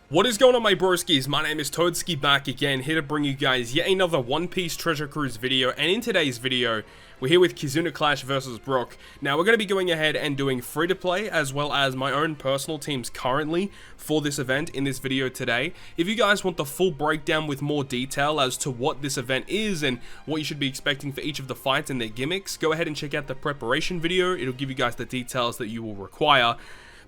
What is going on, my broskiis? My name is Toadskii, back again, here to bring you guys yet another One Piece Treasure Cruise video. And in today's video, we're here with Kizuna Clash versus Brook. Now, we're going to be going ahead and doing free-to-play, as well as my own personal teams currently for this event in this video today. If you guys want the full breakdown with more detail as to what this event is and what you should be expecting for each of the fights and their gimmicks, go ahead and check out the preparation video. It'll give you guys the details that you will require.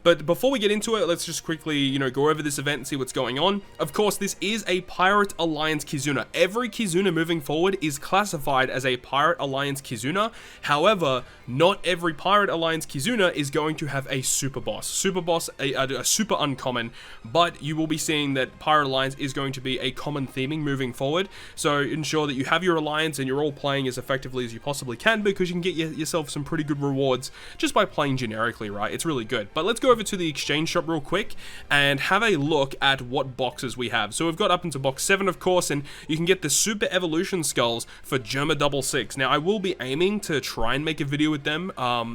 But before we get into it, let's just quickly, go over this event and see what's going on. Of course, this is a Pirate Alliance Kizuna. Every Kizuna moving forward is classified as a Pirate Alliance Kizuna. However, not every Pirate Alliance Kizuna is going to have a super boss. Super boss, a super uncommon, but you will be seeing that Pirate Alliance is going to be a common theming moving forward. So ensure that you have your alliance and you're all playing as effectively as you possibly can, because you can get yourself some pretty good rewards just by playing generically, right? It's really good. But let's go over to the exchange shop real quick and have a look at what boxes we have. So we've got up into box 7, of course, and you can get the Super Evolution Skulls for Germa 66. Now, I will be aiming to try and make a video with them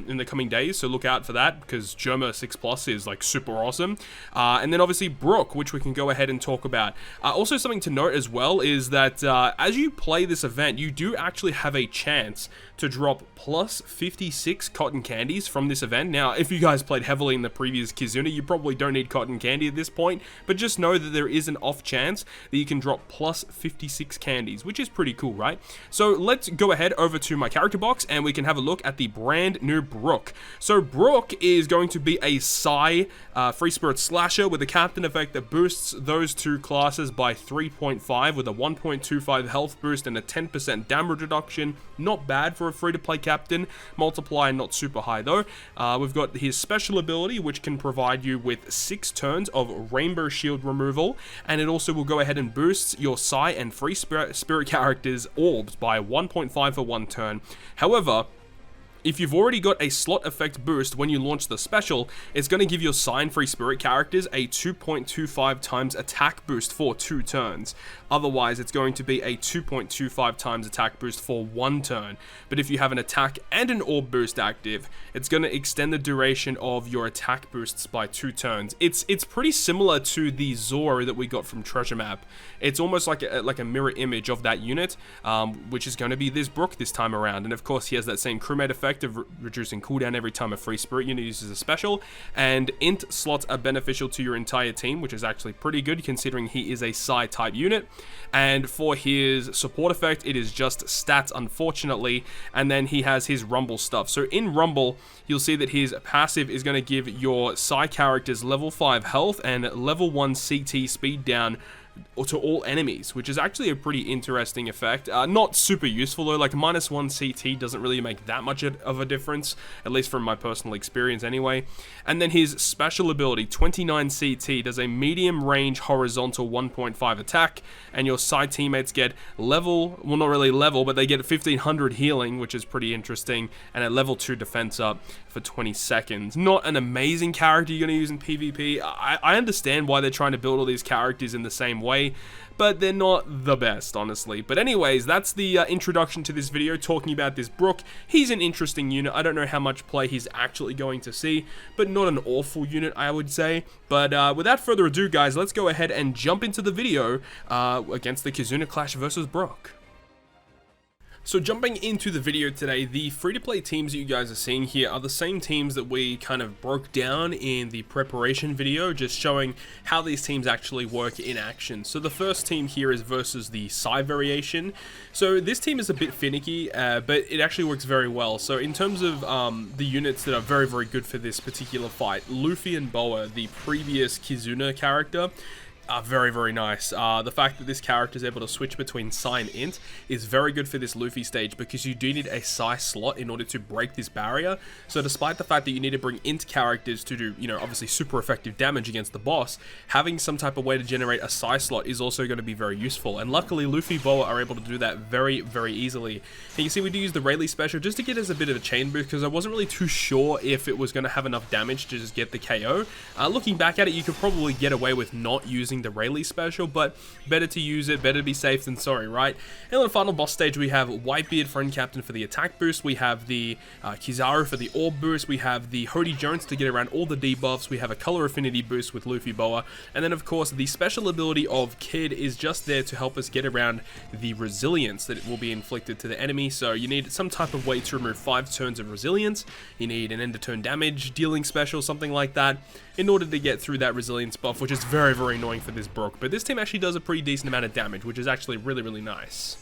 in the coming days, so look out for that, because Germa 6 Plus is like super awesome. And then obviously Brook, which we can go ahead and talk about. Also, something to note as well is that as you play this event, you do actually have a chance to drop plus 56 cotton candies from this event. Now, if you guys played heavily in the previous Kizuna, you probably don't need cotton candy at this point, but just know that there is an off chance that you can drop plus 56 candies, which is pretty cool, right? So let's go ahead over to my character box and we can have a look at the brand new Brook. So Brook is going to be a Psi Free Spirit Slasher with a captain effect that boosts those two classes by 3.5 with a 1.25 health boost and a 10% damage reduction. Not bad for a free-to-play captain. Multiplier not super high though. We've got his special ability, which can provide you with 6 turns of Rainbow Shield removal, and it also will go ahead and boost your Psi and Free Spirit characters' orbs by 1.5 for 1 turn. However, if you've already got a slot effect boost when you launch the special, it's going to give your Psi and Free Spirit characters a 2.25 times attack boost for 2 turns. Otherwise, it's going to be a 2.25 times attack boost for 1 turn. But if you have an attack and an orb boost active, it's going to extend the duration of your attack boosts by 2 turns. It's pretty similar to the Zoro that we got from Treasure Map. It's almost like a mirror image of that unit, which is going to be this Brook this time around. And of course, he has that same crewmate effect of reducing cooldown every time a Free Spirit unit uses a special, and int slots are beneficial to your entire team, which is actually pretty good considering he is a Psi type unit. And for his support effect, it is just stats, unfortunately, and then he has his Rumble stuff. So in Rumble, you'll see that his passive is going to give your Psi characters level 5 health and level 1 CT speed down or to all enemies, which is actually a pretty interesting effect. Not super useful though, like -1 CT doesn't really make that much of a difference, at least from my personal experience anyway. And then his special ability, 29 CT, does a medium range horizontal 1.5 attack, and your Psi teammates get level, well not really level, but they get 1500 healing, which is pretty interesting, and a level 2 defense up for 20 seconds. Not an amazing character you're going to use in PvP. I understand why they're trying to build all these characters in the same way, but they're not the best, honestly. But anyways, that's the introduction to this video, talking about this Brook. He's an interesting unit. I don't know how much play he's actually going to see, but not an awful unit, I would say. But without further ado, guys, let's go ahead and jump into the video against the Kizuna Clash versus Brook. So jumping into the video today, the free-to-play teams that you guys are seeing here are the same teams that we kind of broke down in the preparation video, just showing how these teams actually work in action. So the first team here is versus the Psi variation. So this team is a bit finicky, but it actually works very well. So in terms of the units that are very, very good for this particular fight, Luffy and Boa, the previous Kizuna character, are very, very nice. The fact that this character is able to switch between Psi and Int is very good for this Luffy stage, because you do need a Psi slot in order to break this barrier. So despite the fact that you need to bring Int characters to do, obviously super effective damage against the boss, having some type of way to generate a Psi slot is also going to be very useful. And luckily, Luffy Boa are able to do that very, very easily. And you see we do use the Rayleigh special just to get us a bit of a chain boost, because I wasn't really too sure if it was going to have enough damage to just get the KO. Looking back at it, you could probably get away with not using using the Rayleigh special, but better to use it, better to be safe than sorry, right? And on the final boss stage, we have Whitebeard, friend captain, for the attack boost. We have the Kizaru for the orb boost. We have the Hody Jones to get around all the debuffs. We have a color affinity boost with Luffy Boa. And then, of course, the special ability of Kid is just there to help us get around the resilience that will be inflicted to the enemy. So you need some type of way to remove 5 turns of resilience. You need an end of turn damage dealing special, something like that, in order to get through that resilience buff, which is very, very annoying for this Brook. But this team actually does a pretty decent amount of damage, which is actually really, really nice.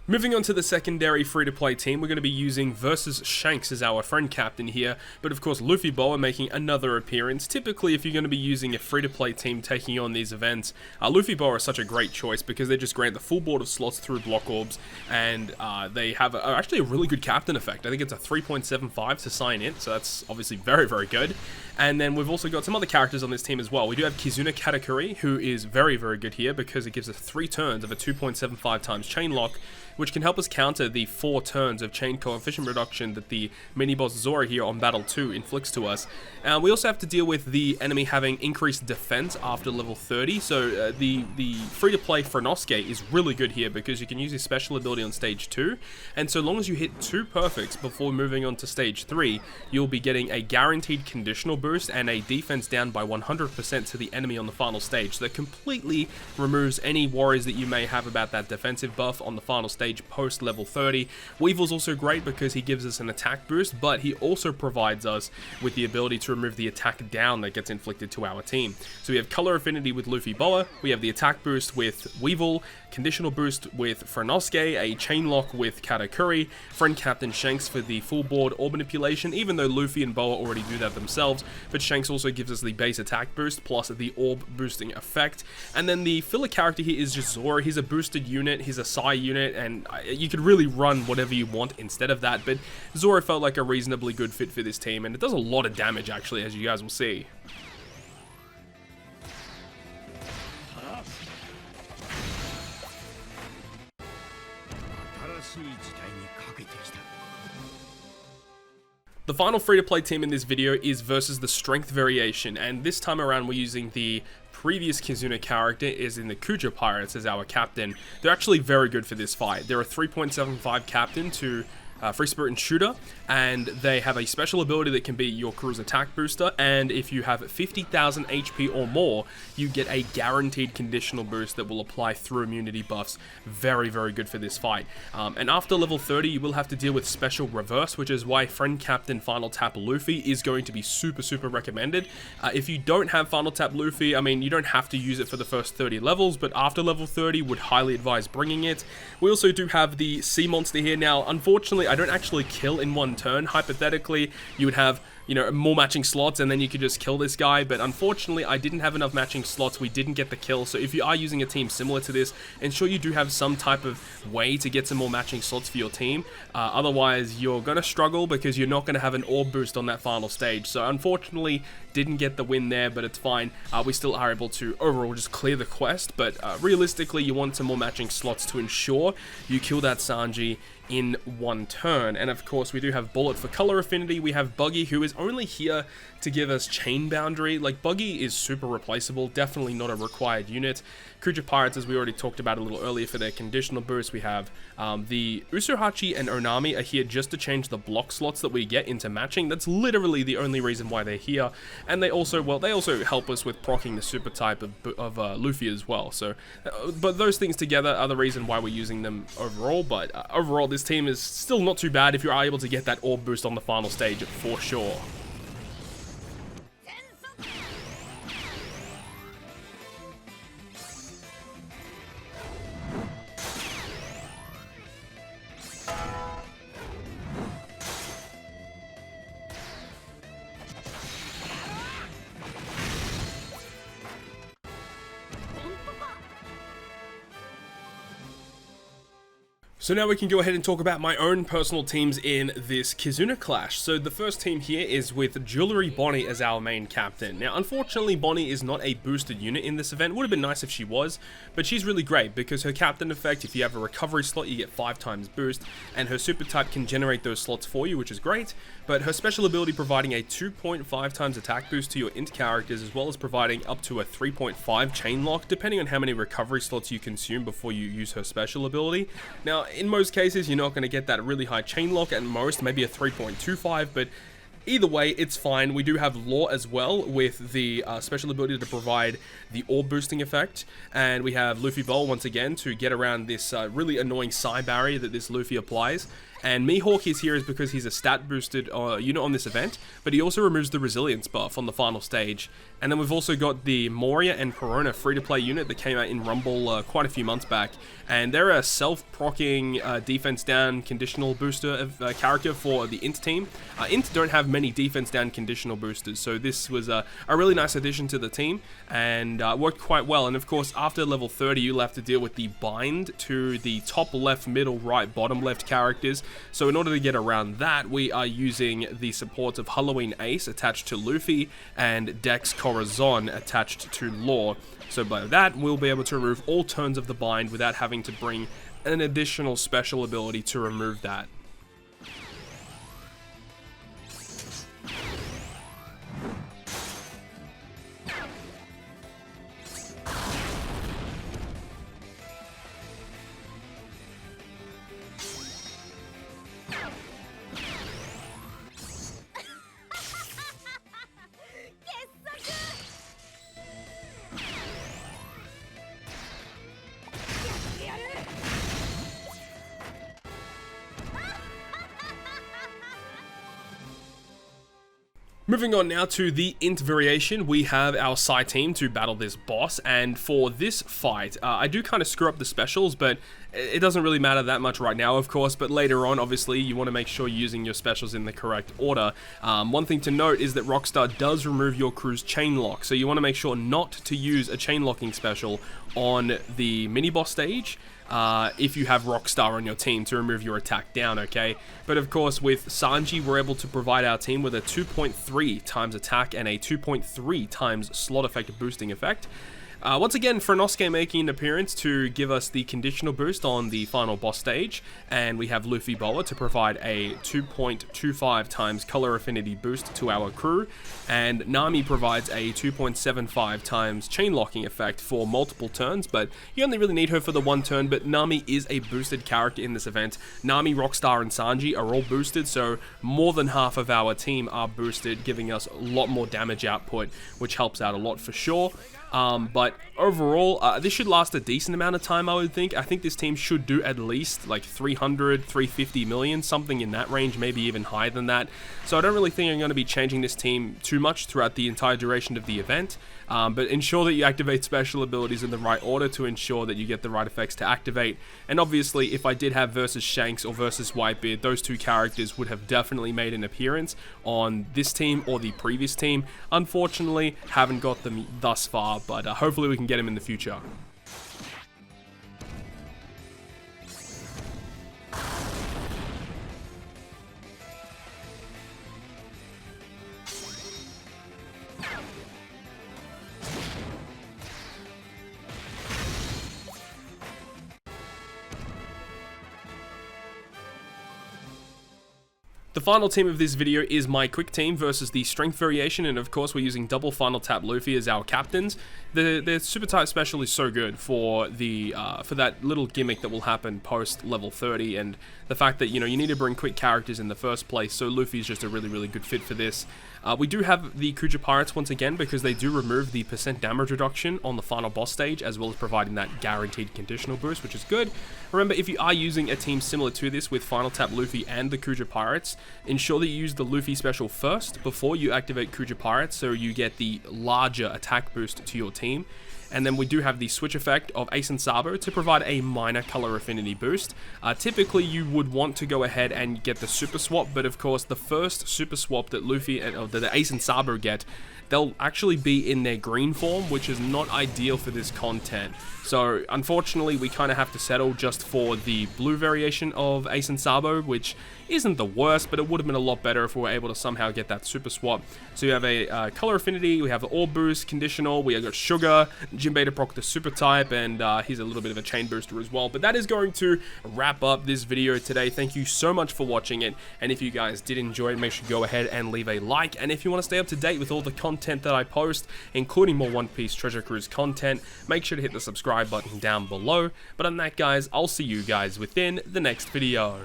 Moving on to the secondary free-to-play team, we're going to be using Versus Shanks as our friend captain here, but of course Luffy Boa making another appearance. Typically, if you're going to be using a free-to-play team taking on these events, Luffy Boa is such a great choice because they just grant the full board of slots through block orbs, and they have actually a really good captain effect. I think it's a 3.75 to sign in, so that's obviously very, very good. And then we've also got some other characters on this team as well. We do have Kizuna Katakuri, who is very, very good here because it gives us 3 turns of a 2.75 times chain lock, which can help us counter the 4 turns of chain coefficient reduction that the mini-boss Zora here on Battle 2 inflicts to us. We also have to deal with the enemy having increased defense after level 30, so the free-to-play Frenosuke is really good here because you can use his special ability on stage 2, and so long as you hit 2 perfects before moving on to stage 3, you'll be getting a guaranteed conditional boost and a defense down by 100% to the enemy on the final stage. So that completely removes any worries that you may have about that defensive buff on the final stage post level 30. Weevil's also great because he gives us an attack boost, but he also provides us with the ability to remove the attack down that gets inflicted to our team. So we have color affinity with Luffy Boa, we have the attack boost with Weevil, conditional boost with Frenosuke, a chain lock with Katakuri, friend captain Shanks for the full board orb manipulation, even though Luffy and Boa already do that themselves, but Shanks also gives us the base attack boost plus the orb boosting effect. And then the filler character here is just Zora. He's a boosted unit, he's a Psy unit, and you could really run whatever you want instead of that, but Zora felt like a reasonably good fit for this team, and it does a lot of damage actually, as you guys will see. The final free-to-play team in this video is versus the strength variation, and this time around we're using the previous Kizuna character is in the Kuja Pirates as our captain. They're actually very good for this fight. They're a 3.75 captain to Free Spirit and Shooter, and they have a special ability that can be your crew's attack booster, and if you have 50,000 HP or more, you get a guaranteed conditional boost that will apply through immunity buffs. Very, very good for this fight. And after level 30, you will have to deal with special reverse, which is why friend captain Final Tap Luffy is going to be super, super recommended. If you don't have Final Tap Luffy, I mean, you don't have to use it for the first 30 levels, but after level 30, would highly advise bringing it. We also do have the sea monster here. Now, unfortunately, I don't actually kill in one turn. Hypothetically, you would have, you know, more matching slots and then you could just kill this guy, but unfortunately I didn't have enough matching slots. We didn't get the kill, so if you are using a team similar to this, ensure you do have some type of way to get some more matching slots for your team. Otherwise you're gonna struggle because you're not gonna have an orb boost on that final stage. So unfortunately didn't get the win there, but it's fine. We still are able to overall just clear the quest, but realistically you want some more matching slots to ensure you kill that Sanji in one turn. And of course we do have Bullet for color affinity. We have Buggy, who is only here to give us chain boundary. Like, Buggy is super replaceable, definitely not a required unit. Kuja Pirates, as we already talked about a little earlier, for their conditional boost. We have the Usuhachi and Onami are here just to change the block slots that we get into matching. That's literally the only reason why they're here. And they also, well, they also help us with proccing the super type of Luffy as well. So, but those things together are the reason why we're using them overall. But overall, this team is still not too bad if you are able to get that orb boost on the final stage, for sure. So now we can go ahead and talk about my own personal teams in this Kizuna clash. So the first team here is with Jewelry Bonney as our main captain. Now unfortunately Bonney is not a boosted unit in this event. Would have been nice if she was, but she's really great because her captain effect, if you have a recovery slot you get 5 times boost, and her super type can generate those slots for you, which is great. But her special ability providing a 2.5 times attack boost to your int characters, as well as providing up to a 3.5 chain lock depending on how many recovery slots you consume before you use her special ability. Now in most cases you're not going to get that really high chain lock, at most maybe a 3.25, but either way, it's fine. We do have Law as well with the special ability to provide the orb boosting effect, and we have Luffy Bowl once again to get around this really annoying Psy barrier that this Luffy applies. And Mihawk is here is because he's a stat boosted unit on this event, but he also removes the resilience buff on the final stage. And then we've also got the Moria and Perona free-to-play unit that came out in Rumble quite a few months back, and they're a self-proccing defense down conditional booster character for the Int team. Int don't have many defense down conditional boosters, so this was a really nice addition to the team, and worked quite well. And of course, after level 30, you'll have to deal with the bind to the top left, middle right, bottom left characters. So in order to get around that, we are using the supports of Halloween Ace attached to Luffy and Dex Corazon attached to Law. So by that, we'll be able to remove all turns of the bind without having to bring an additional special ability to remove that. Moving on now to the Int variation, we have our Psy team to battle this boss, and for this fight, I do kind of screw up the specials, but it doesn't really matter that much right now, of course, but later on, obviously, you want to make sure you're using your specials in the correct order. One thing to note is that Rockstar does remove your crew's chain lock, so you want to make sure not to use a chain locking special on the mini-boss stage, if you have Rockstar on your team to remove your attack down, okay? But of course, with Sanji, we're able to provide our team with a 2.3 times attack and a 2.3 times slot effect boosting effect. Once again, Frenosuke making an appearance to give us the conditional boost on the final boss stage, and we have Luffy Boa to provide a 2.25 times color affinity boost to our crew, and Nami provides a 2.75 times chain locking effect for multiple turns, but you only really need her for the one turn. But Nami is a boosted character in this event. Nami, Rockstar, and Sanji are all boosted, so more than half of our team are boosted, giving us a lot more damage output, which helps out a lot for sure. But overall, this should last a decent amount of time, I would think. I think this team should do at least like 300, 350 million, something in that range, maybe even higher than that. So I don't really think I'm going to be changing this team too much throughout the entire duration of the event. But ensure that you activate special abilities in the right order to ensure that you get the right effects to activate. And obviously, if I did have versus Shanks or versus Whitebeard, those two characters would have definitely made an appearance on this team or the previous team. Unfortunately, haven't got them thus far, but hopefully we can get them in the future. The final team of this video is my quick team versus the strength variation, and of course we're using double final Tap Luffy as our captains. The super type special is so good for the for that little gimmick that will happen post level 30, and the fact that, you know, you need to bring quick characters in the first place, so Luffy is just a really good fit for this. We do have the Kuja Pirates once again because they do remove the % damage reduction on the final boss stage, as well as providing that guaranteed conditional boost, which is good. Remember, if you are using a team similar to this with Final Tap Luffy and the Kuja Pirates, ensure that you use the Luffy special first before you activate Kuja Pirates, so you get the larger attack boost to your team. And then we do have the switch effect of Ace and Sabo to provide a minor color affinity boost. Typically you would want to go ahead and get the super swap, but of course the first super swap that Luffy and the Ace and Sabo get, they'll actually be in their green form, which is not ideal for this content. So unfortunately, we kind of have to settle just for the blue variation of Ace and Sabo, which isn't the worst, but it would have been a lot better if we were able to somehow get that super swap. So you have a color affinity, we have the orb boost, conditional, we have got Sugar, Jinbei to proc the super type, and he's a little bit of a chain booster as well. But that is going to wrap up this video today. Thank you so much for watching it, and if you guys did enjoy it, make sure to go ahead and leave a like. And if you want to stay up to date with all the content that I post, including more One Piece Treasure Cruise content, make sure to hit the subscribe button down below. But on that, guys, I'll see you guys within the next video.